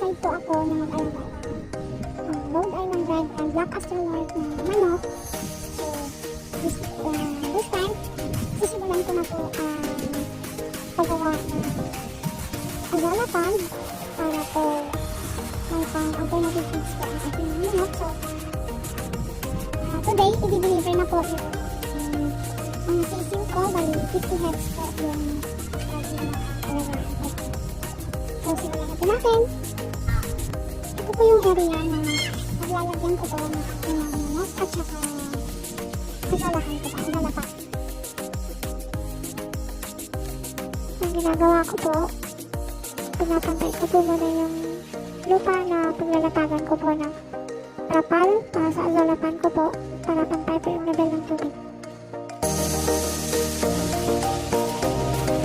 nag-decide po ako na mag-alaga ng Rhode Island Red and Black Astrolord na manok. So, this time, sisimulan ko na po ang paggawa ng azalapan para po may pang-alternative foods po ang ating manok. So, today, i-deliver na po yung mga sising ko, bali 50 heads po yung so, simulan natin natin. Ito po yung area na maglalagyan ko po ng aking manok at saka kasalahan ko pa, azalapan. Ang ginagawa ko po, pinapantay ko po muna yung lupa na paglalatagan ko po ng trapal para sa azalapan ko po para pantay po yung level ng tubig.